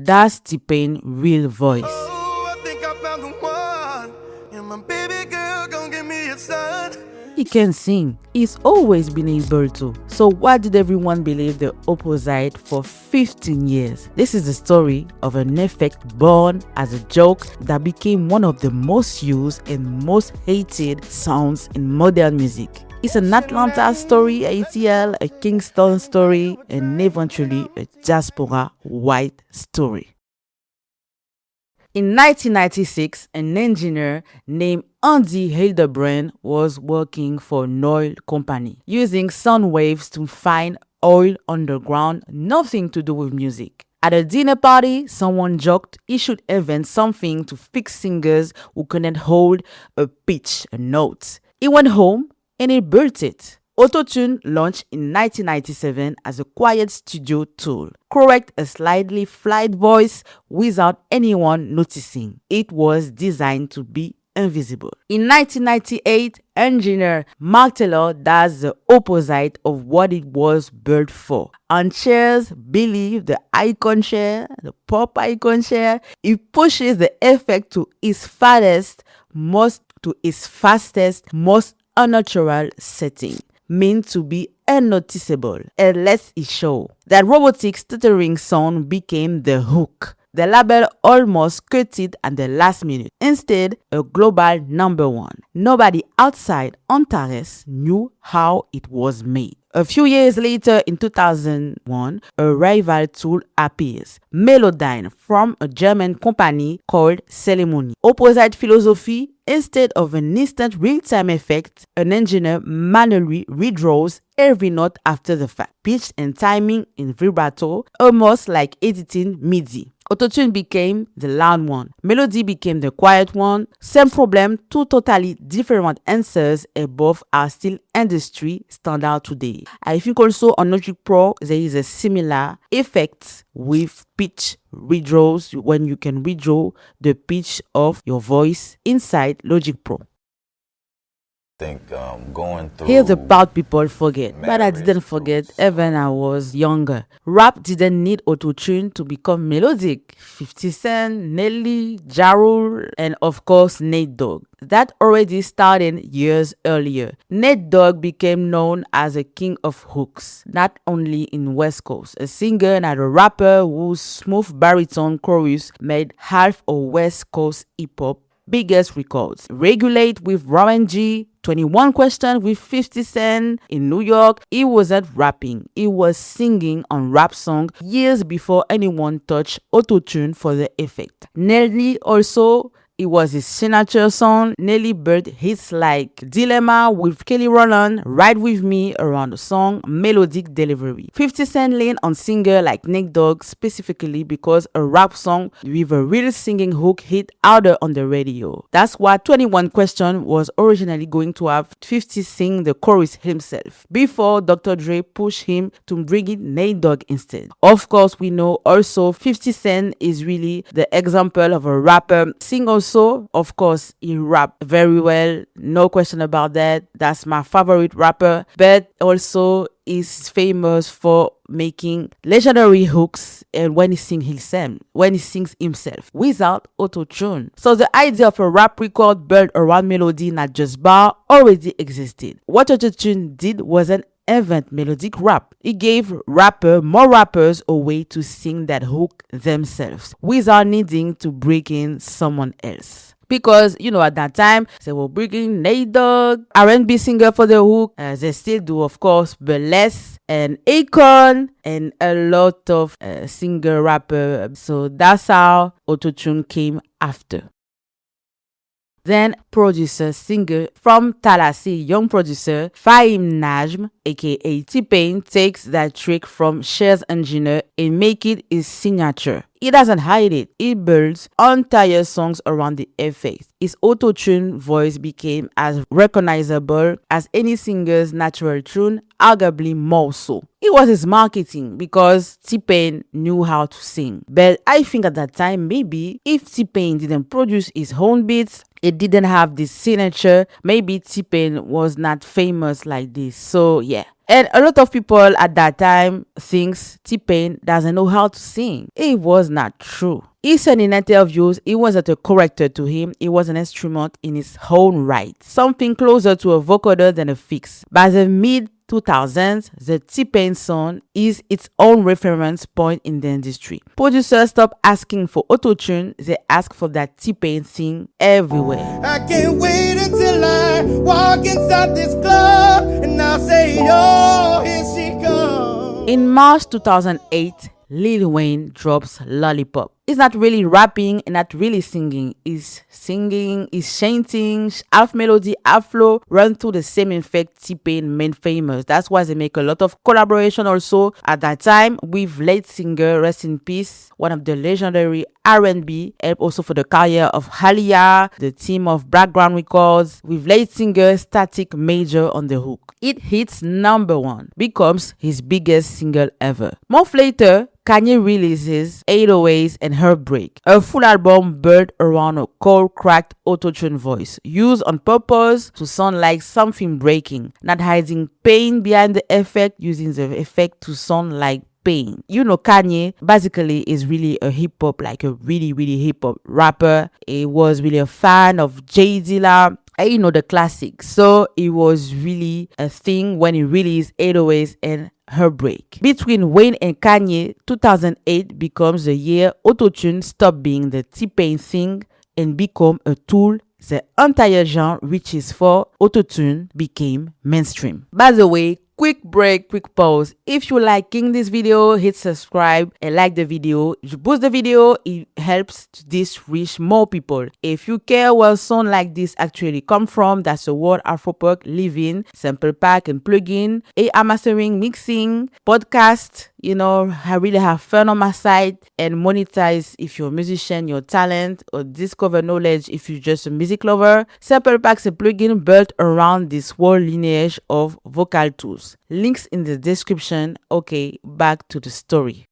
That's T-Pain's real voice. Oh, I think I found the one, and my baby girl gon' give me a son. He can sing. He's always been able to. So why did everyone believe the opposite for 15 years? This is the story of an effect born as a joke that became one of the most used and most hated sounds in modern music. It's an Atlanta story, ATL, a Kingston story, and eventually a diaspora white story. In 1996, an engineer named Andy Hildebrand was working for an oil company, using sound waves to find oil underground, nothing to do with music. At a dinner party, someone joked he should invent something to fix singers who couldn't hold a pitch, a note. He went home and he built it. Autotune launched in 1997 as a quiet studio tool. Correct a slightly flat voice without anyone noticing. It was designed to be invisible. In 1998, engineer Mark Taylor does the opposite of what it was built for. And Cher's believe the icon Cher, the pop icon Cher, he pushes the effect to its fastest, most unnatural setting, meant to be unnoticeable, and lets it show. That robotic stuttering sound became the hook. The label almost cut it at the last minute. Instead, a global #1. Nobody outside Antares knew how it was made. A few years later, in 2001, a rival tool appears, Melodic, from a German company called Ceremony. Opposite philosophy. Instead of an instant real-time effect, an engineer manually redraws every note after the fact, pitch and timing in vibrato, almost like editing MIDI. Autotune became the loud one. Melody became the quiet one. Same problem, two totally different answers, and both are still industry standard today. I think also on Logic Pro there is a similar effect with pitch redraws, when you can redraw the pitch of your voice inside Logic Pro. Going through. Here's the part people forget, but I didn't forget even I was younger. Rap didn't need autotune to become melodic. 50 Cent, Nelly, Ja Rule, and of course Nate Dogg. That already started years earlier. Nate Dogg became known as a king of hooks, not only in West Coast. A singer and a rapper whose smooth baritone chorus made half of West Coast hip-hop biggest records. Regulate with Warren G, 21 Questions with 50 Cent. In New York, he wasn't rapping. He was singing on rap songs years before anyone touched autotune for the effect. Nelly also, it was his signature song. Nelly built hits like Dilemma with Kelly Rowland, Ride With Me around the song, melodic delivery. 50 Cent leaned on singer like Nate Dogg specifically because a rap song with a real singing hook hit harder on the radio. That's why 21 Questions was originally going to have 50 sing the chorus himself, before Dr. Dre pushed him to bring in Nate Dogg instead. Of course, we know also 50 Cent is really the example of a rapper sing also. Of course, he rap very well, no question about that. That's my favorite rapper, but also is famous for making legendary hooks and when he sings himself without autotune. So the idea of a rap record built around melody, not just bar, already existed. What autotune did wasn't invent melodic rap. It gave more rappers a way to sing that hook themselves without needing to bring in someone else. Because, at that time, they were bringing Nate Dogg, R&B singer for the hook. They still do, of course, but less. And Akon, and a lot of singer rapper. So that's how autotune came after. Then producer, singer from Tallahassee, young producer Fahim Najm, aka T-Pain, takes that trick from Cher's engineer and make it his signature. He doesn't hide it. He builds entire songs around the effects. His auto-tune voice became as recognizable as any singer's natural tune, arguably more so. It was his marketing because T-Pain knew how to sing. But I think at that time, maybe if T-Pain didn't produce his own beats, it didn't have this signature, maybe T-Pain was not famous like this. So yeah, And a lot of people at that time thinks T-Pain doesn't know how to sing. It was not true. He said in interviews it wasn't a character to him, it was an instrument in its own right. Something closer to a vocoder than a fix. By the mid 2000s, the T-Pain song is its own reference point in the industry. Producers stopped asking for autotune, they ask for that T-Pain thing everywhere. I can't wait until I walk inside this club and I'll say, oh, here she comes. In March 2008, Lil Wayne drops Lollipop. He's not really rapping and not really singing. He's singing, he's chanting, half melody, half flow, run through the same effect T-Pain made famous. That's why they make a lot of collaboration also at that time with lead singer, rest in peace, one of the legendary R&B, and also for the career of Halia, the team of Background Records, with lead singer Static Major on the hook. It hits #1, becomes his biggest single ever. Months later, Kanye releases 808s and Heartbreak, a full album built around a cold, cracked autotune voice, used on purpose to sound like something breaking, not hiding pain behind the effect, using the effect to sound like pain. You know, Kanye basically is really a hip-hop, like a really hip-hop rapper. He was really a fan of Jay Dilla. You know, the classics. So it was really a thing when he released 808s and Heartbreak. Between Wayne and Kanye, 2008 becomes the year autotune stopped being the T-Pain thing and become a tool the entire genre, which is for autotune, became mainstream. By the way, quick break, quick pause. If you liking this video, hit subscribe and like the video. If you boost the video, it helps this reach more people. If you care where sound like this actually come from, that's the world Afroplug live in, sample pack and plugin, AI mastering, mixing, podcast. You know, I really have fun on my side and monetize if you're a musician, your talent, or discover knowledge if you're just a music lover. Sample packs and plugin built around this whole lineage of vocal tools. Links in the description. Okay, back to the story.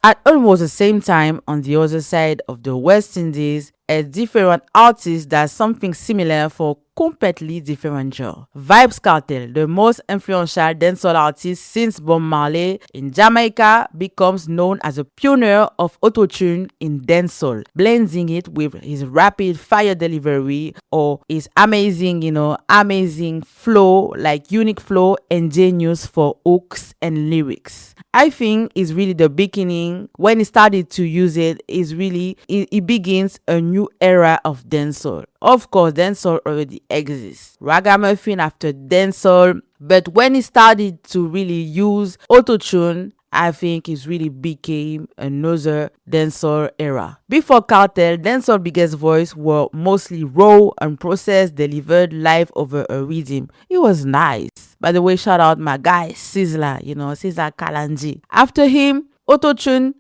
At almost the same time, on the other side of the West Indies, a different artist does something similar for completely different genre. Vybz Kartel, the most influential dancehall artist since Bob Marley in Jamaica, becomes known as a pioneer of autotune in dancehall, blending it with his rapid fire delivery or his amazing, amazing flow, like unique flow and genius for hooks and lyrics. I think it's really the beginning. When he started to use it, it begins a new era of dancehall. Of course, dancehall already exists. Ragamuffin after dancehall, but when he started to really use autotune, I think it really became another dancehall era. Before Kartel, dancehall biggest voice were mostly raw, unprocessed, delivered live over a rhythm. It was nice. By the way, shout out my guy Sizzla, Sizzla Kalanji. After him, autotune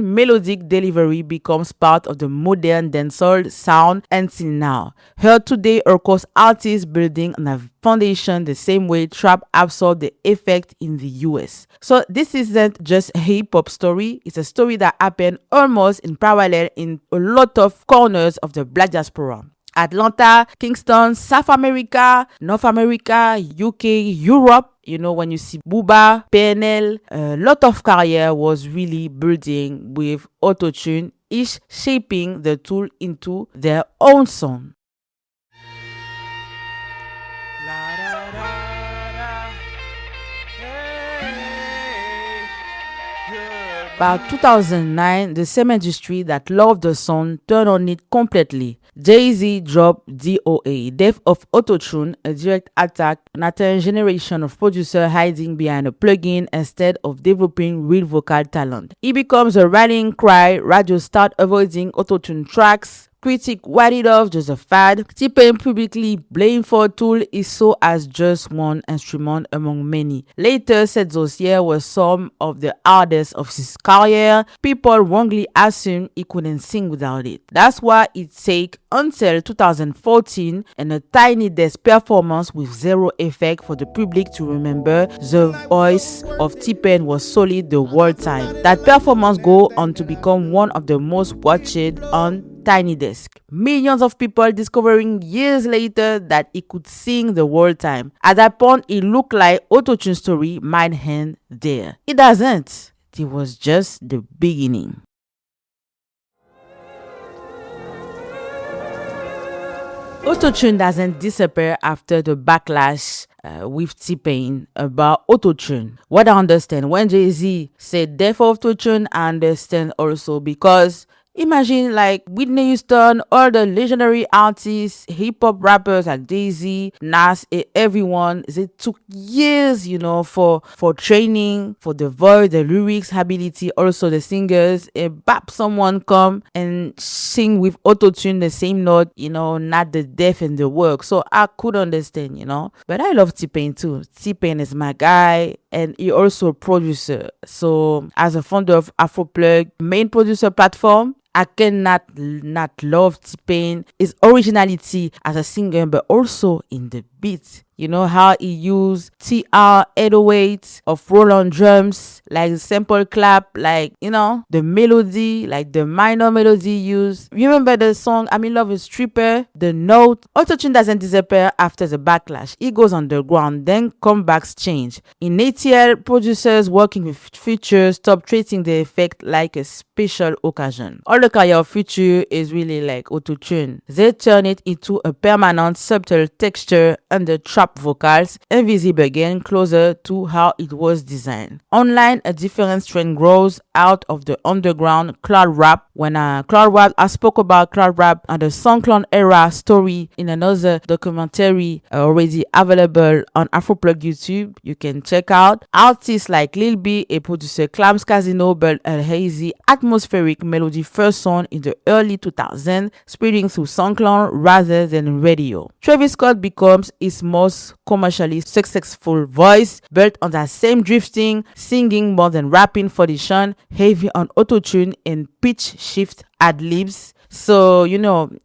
melodic delivery becomes part of the modern dancehall sound until now. Heard today across artists building on a foundation the same way trap absorbed the effect in the US. So this isn't just a hip-hop story, it's a story that happened almost in parallel in a lot of corners of the Black diaspora. Atlanta, Kingston, South America, North America, UK, Europe. When you see Booba, PNL, a lot of career was really building with autotune, each shaping the tool into their own sound. By 2009, the same industry that loved the song turned on it completely. Jay-Z dropped DOA, Death of Autotune, a direct attack on a generation of producers hiding behind a plugin instead of developing real vocal talent. It becomes a rallying cry, radios start avoiding autotune tracks, critics write it off just a fad. T-Pain publicly blamed for tool he saw as just one instrument among many. Later said those years were some of the hardest of his career. People wrongly assumed he couldn't sing without it. That's why it took until 2014 and a tiny desk performance with zero effect for the public to remember the voice of T-Pain was solid the whole time. That performance go on to become one of the most watched on Tiny Desk. Millions of people discovering years later that he could sing the whole time. At that point, it looked like Autotune story might end there. It doesn't. It was just the beginning. Autotune doesn't disappear after the backlash with T-Pain about Autotune. What I understand, when Jay-Z said death of Autotune, I understand also because imagine like Whitney Houston, all the legendary artists, hip-hop rappers like Jay-Z, Nas, everyone, they took years, for training, for the voice, the lyrics, ability, also the singers. Bap, someone come and sing with Autotune the same note, not the deaf and the work. So I could understand, But I love T-Pain too. T-Pain is my guy, and he also a producer. So as a founder of Afroplug, main producer platform, I cannot not love T-Pain, his originality as a singer, but also in the beat. You know how he used TR 808 of Roland drums, like the sample clap, like, the melody, like the minor melody used. Remember the song I'm in Love with Stripper? The note. Autotune doesn't disappear after the backlash. It goes underground, then comebacks change. In ATL, producers working with Future stop treating the effect like a special occasion. All the career of Future is really like Autotune. They turn it into a permanent subtle texture under trap vocals, invisible again, closer to how it was designed. Online, a different trend grows out of the underground cloud rap. When cloud rap, I spoke about cloud rap and the SoundCloud era story in another documentary already available on Afroplug YouTube. You can check out artists like Lil B, a producer, Clams Casino, but a hazy, atmospheric melody first song in the early 2000s, spreading through SoundCloud rather than radio. Travis Scott becomes his most commercially successful voice, built on that same drifting, singing more than rapping for the Sean, heavy on Autotune and pitch shift ad-libs. So,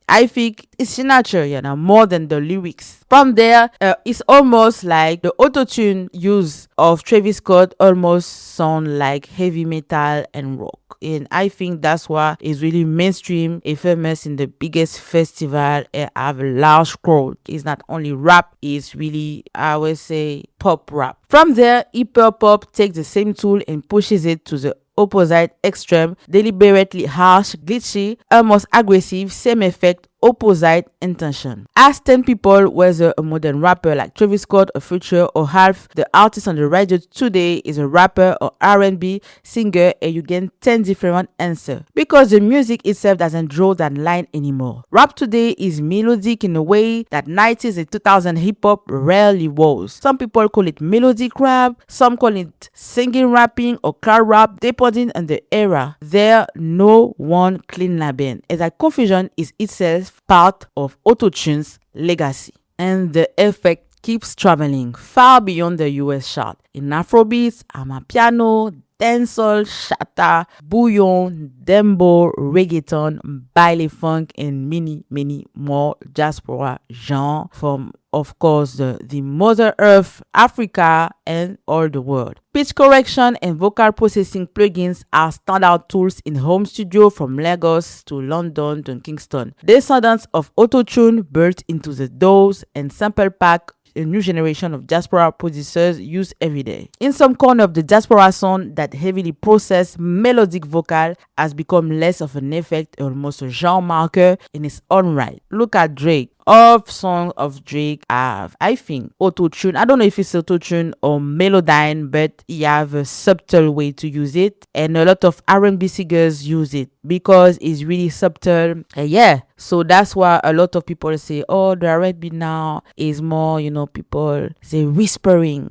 I think it's signature, more than the lyrics. From there, it's almost like the Autotune use of Travis Scott almost sound like heavy metal and rock. And I think that's why it's really mainstream, famous in the biggest festival, and have a large crowd. It's not only rap, it's really, I would say, pop rap. From there, hyper-pop takes the same tool and pushes it to the opposite extreme, deliberately harsh, glitchy, almost aggressive, same effect, opposite intention. Ask 10 people whether a modern rapper like Travis Scott or Future or half the artist on the radio today is a rapper or R&B singer, and you get 10 different answers. Because the music itself doesn't draw that line anymore. Rap today is melodic in a way that 90s and 2000 hip-hop rarely was. Some people call it melodic rap, some call it singing rapping or cloud rap, depending on the era. There no one clean label, as that confusion is itself part of Autotune's legacy. And the effect keeps traveling far beyond the US chart. In Afrobeats, Amapiano, Dancehall, Shatta, Bouillon, Dembo, Reggaeton, Baile Funk, and many more diaspora genres from, of course, the Mother Earth, Africa, and all the world. Pitch correction and vocal processing plugins are standard tools in home studio from Lagos to London to Kingston. Descendants of Autotune built into the DAWs and sample pack a new generation of diaspora producers use every day. In some corner of the diaspora sound, that heavily processed melodic vocal has become less of an effect, almost a genre marker in its own right. Look at Drake. All songs of Drake have, I think, Autotune. I don't know if it's Autotune or Melodyne, but he have a subtle way to use it, and a lot of R&B singers use it because it's really subtle. So that's why a lot of people say, oh, the R&B now is more, people say whispering,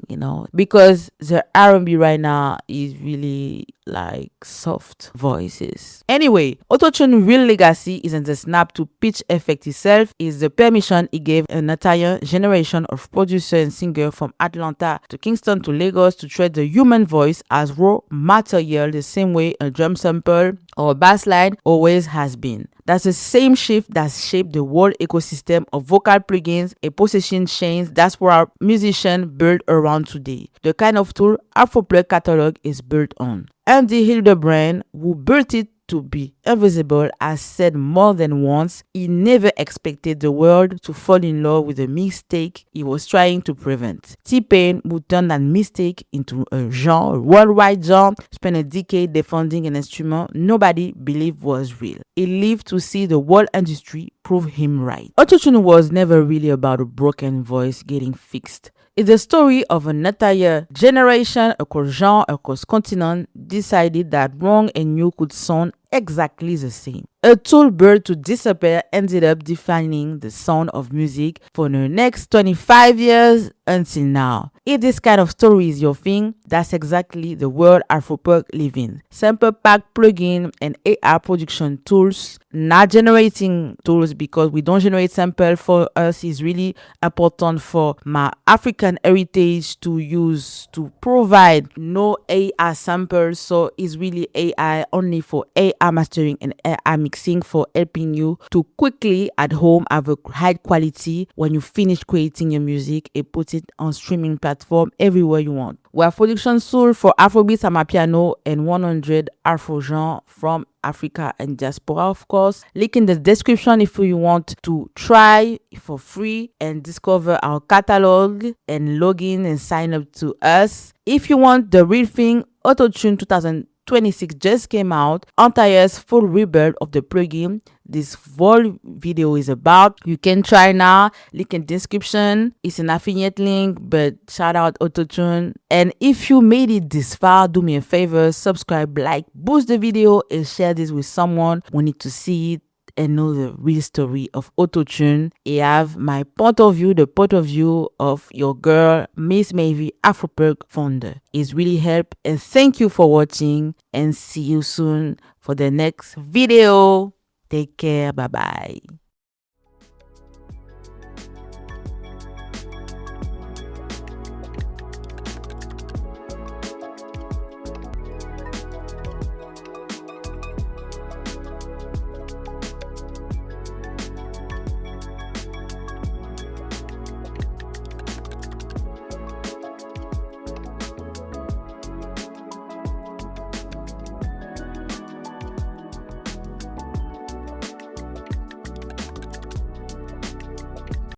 because the R&B right now is really like soft voices. Anyway, Autotune real legacy isn't the snap to pitch effect itself, is the permission it gave an entire generation of producers and singers from Atlanta to Kingston to Lagos to treat the human voice as raw material the same way a drum sample or a bass line always has been. That's the same shift that shaped the whole ecosystem of vocal plugins and processing chains that's what our musicians build around today. The kind of tool Afroplug catalog is built on. Andy Hildebrand, who built it to be invisible has said more than once he never expected the world to fall in love with a mistake he was trying to prevent. T-Pain would turn that mistake into a genre, a worldwide genre, spent a decade defending an instrument nobody believed was real. He lived to see the world industry prove him right. Autotune was never really about a broken voice getting fixed. It's the story of an entire generation across genre, across continent, decided that wrong and new could sound exactly the same. A tool bird to disappear ended up defining the sound of music for the next 25 years until now. If this kind of story is your thing, that's exactly the world Afroplug live in. Sample pack plugin and AI production tools, not generating tools, because we don't generate sample for us is really important for my African heritage to use to provide no AI samples. So it's really AI only for AI mastering and AI mixing for helping you to quickly at home have a high quality when you finish creating your music and put it on streaming platform everywhere you want. We have production tool for Afrobeats, Amapiano, and 100 Afro genre from Africa and diaspora, of course. Link in the description if you want to try for free and discover our catalog and log in and sign up to us. If you want the real thing, Autotune 2026 just came out. Entire's full rebuild of the plugin. This whole video is about. You can try now. Link in description. It's an affiliate link, but shout out Autotune. And if you made it this far, do me a favor, subscribe, like, boost the video, and share this with someone who need to see it and know the real story of Autotune. I have my point of view, the point of view of your girl, Miss Maybe, Afroplug founder. It's really helped. And thank you for watching, and see you soon for the next video. Take care. Bye bye.